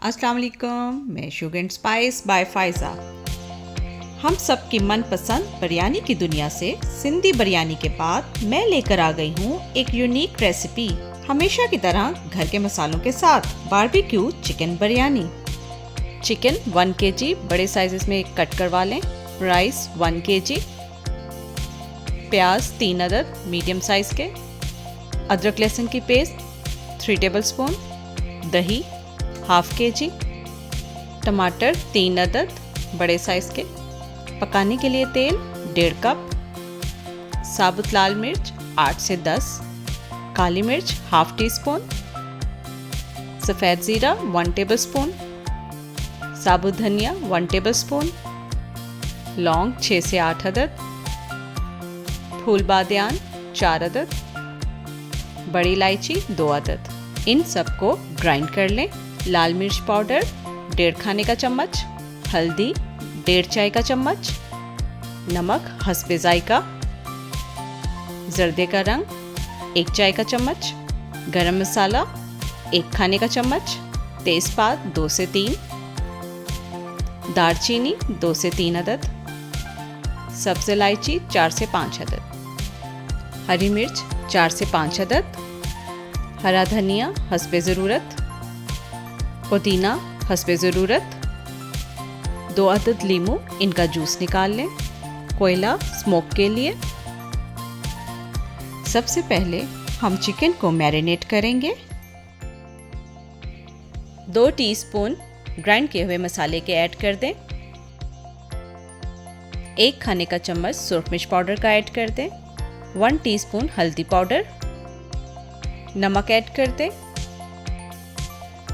अस्सलाम वालेकुम, मैं sugar and spice by Faiza. हम सब की मनपसंद बिरयानी की दुनिया से सिंधी बिरयानी के बाद मैं लेकर आ गई हूँ एक यूनिक रेसिपी, हमेशा की तरह घर के मसालों के साथ barbecue chicken biryani. Chicken 1 kg बड़े साइजेस में कट करवा लें। राइस 1 kg, प्याज 3 अदद मीडियम साइज के, अदरक लहसुन की पेस्ट 3 टेबलस्पून, दही 1/2 kg, टमाटर 3 अदद बड़े साइज के, पकाने के लिए तेल 1.5 कप, साबुत लाल मिर्च 8 से 10, काली मिर्च 1/2 टीस्पून, सफ़ेद ज़ीरा 1 टेबलस्पून, साबुत धनिया 1 टेबलस्पून, लौंग 6 से 8 अदद, फूल बादियान 4 अदद, बड़ी इलायची 2 अदद। इन सबको ग्राइंड कर लें। लाल मिर्च पाउडर 1.5 खाने का चम्मच, हल्दी 1.5 चाय का चम्मच, नमक हस्बे जायका, जर्दे का रंग 1 चाय का चम्मच, गरम मसाला 1 खाने का चम्मच, तेज़पात 2 से 3, दालचीनी 2 से 3 अदद, सब्ज़ इलायची 4 से 5 अदद, हरी मिर्च 4 से 5 अदद, हरा धनिया हस्बे ज़रूरत, पुदीना हस्बे ज़रूरत, 2 अदद लीमू, इनका जूस निकाल लें। कोयला स्मोक के लिए। सबसे पहले हम चिकन को मैरिनेट करेंगे। 2 टीस्पून ग्राइंड किए हुए मसाले के ऐड कर दें। 1 खाने का चम्मच सुरख मिर्च पाउडर का ऐड कर दें। 1 टीस्पून हल्दी पाउडर, नमक ऐड कर दें।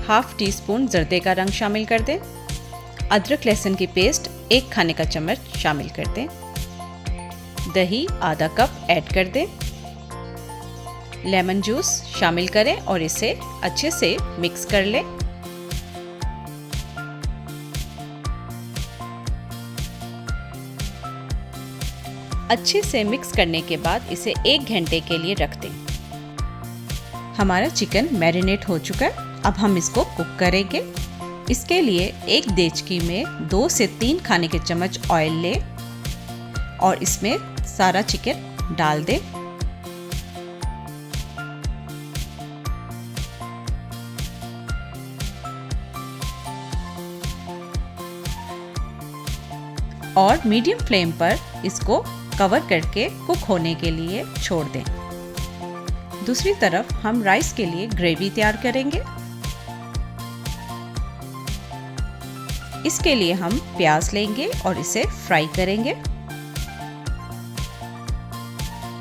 1/2 टीस्पून जर्दे का रंग शामिल कर दें। अदरक लहसुन की पेस्ट 1 खाने का चम्मच शामिल कर दें। दही आधा कप ऐड कर दें। लेमन जूस शामिल करें और इसे अच्छे से मिक्स कर लें। अच्छे से मिक्स करने के बाद इसे 1 घंटे के लिए रख दें। हमारा चिकन मैरिनेट हो चुका है। अब हम इसको कुक करेंगे। इसके लिए एक देचकी में 2 से 3 खाने के चम्मच ऑयल लें और इसमें सारा चिकन डाल दें। और मीडियम फ्लेम पर इसको कवर करके कुक होने के लिए छोड़ दें। दूसरी तरफ हम राइस के लिए ग्रेवी तैयार करेंगे। इसके लिए हम प्याज लेंगे और इसे फ्राई करेंगे।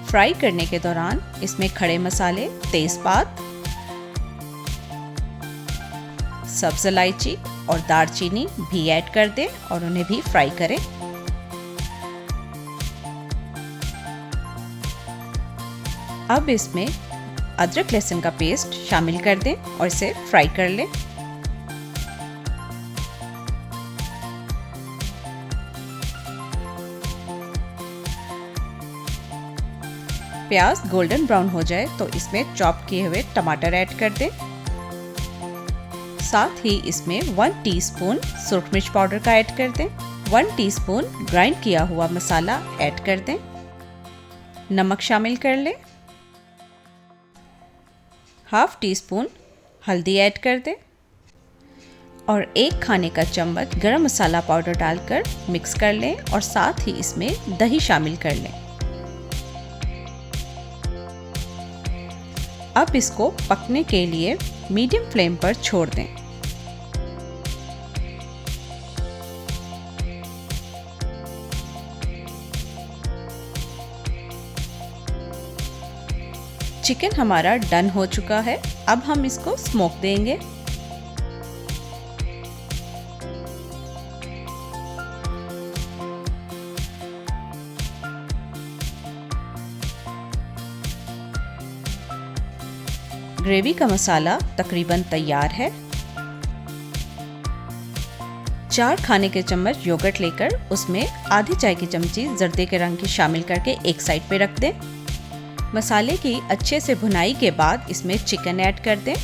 फ्राई करने के दौरान इसमें खड़े मसाले, तेजपात, सब्ज़ इलायची और दालचीनी भी ऐड कर दें और उन्हें भी फ्राई करें। अब इसमें अदरक लहसुन का पेस्ट शामिल कर दें और इसे फ्राई कर लें। प्याज गोल्डन ब्राउन हो जाए तो इसमें चॉप किए हुए टमाटर ऐड कर दें। साथ ही इसमें 1 टीस्पून सुरख मिर्च पाउडर का ऐड कर दें। 1 टीस्पून ग्राइंड किया हुआ मसाला ऐड कर दें। नमक शामिल कर लें। 1/2 टीस्पून हल्दी ऐड कर दें और 1 खाने का चम्मच गरम मसाला पाउडर डालकर मिक्स कर लें और साथ ही इसमें दही शामिल कर लें। अब इसको पकने के लिए मीडियम फ्लेम पर छोड़ दें। चिकन हमारा डन हो चुका है। अब हम इसको स्मोक देंगे। ग्रेवी का मसाला तकरीबन तैयार है। 4 खाने के चम्मच योगर्ट लेकर उसमें आधी चाय की चमची जर्दे के रंग की शामिल करके एक साइड पे रख दें। मसाले की अच्छे से भुनाई के बाद इसमें चिकन ऐड कर दें।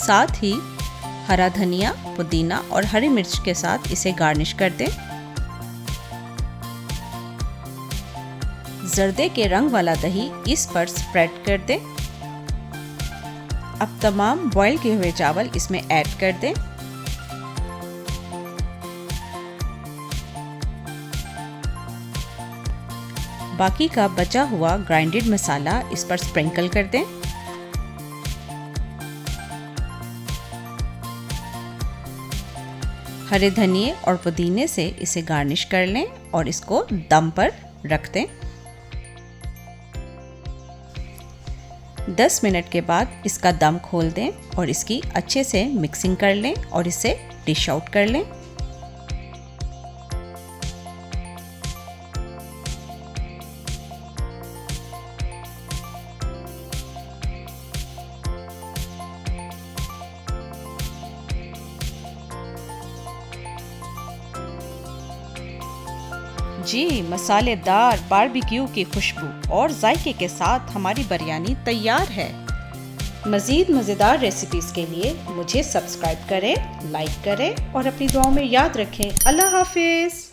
साथ ही हरा धनिया, पुदीना और हरी मिर्च के साथ इसे गार्निश कर दें। जर्दे के रंग वाला दही इस पर स्प्रेड कर दें। अब तमाम बॉईल किए हुए चावल इसमें ऐड कर दें। बाकी का बचा हुआ ग्राइंडेड मसाला इस पर स्प्रिंकल कर दें। हरे धनिए और पुदीने से इसे गार्निश कर लें और इसको दम पर रख दें। 10 मिनट के बाद इसका दम खोल दें और इसकी अच्छे से मिक्सिंग कर लें और इसे डिश आउट कर लें। जी, मसालेदार बारबेक्यू की खुशबू और जायके के साथ हमारी बिरयानी तैयार है। मज़ीद मज़ेदार रेसिपीज़ के लिए मुझे सब्सक्राइब करें, लाइक करें और अपनी दुआओं में याद रखें। अल्लाह हाफिज़।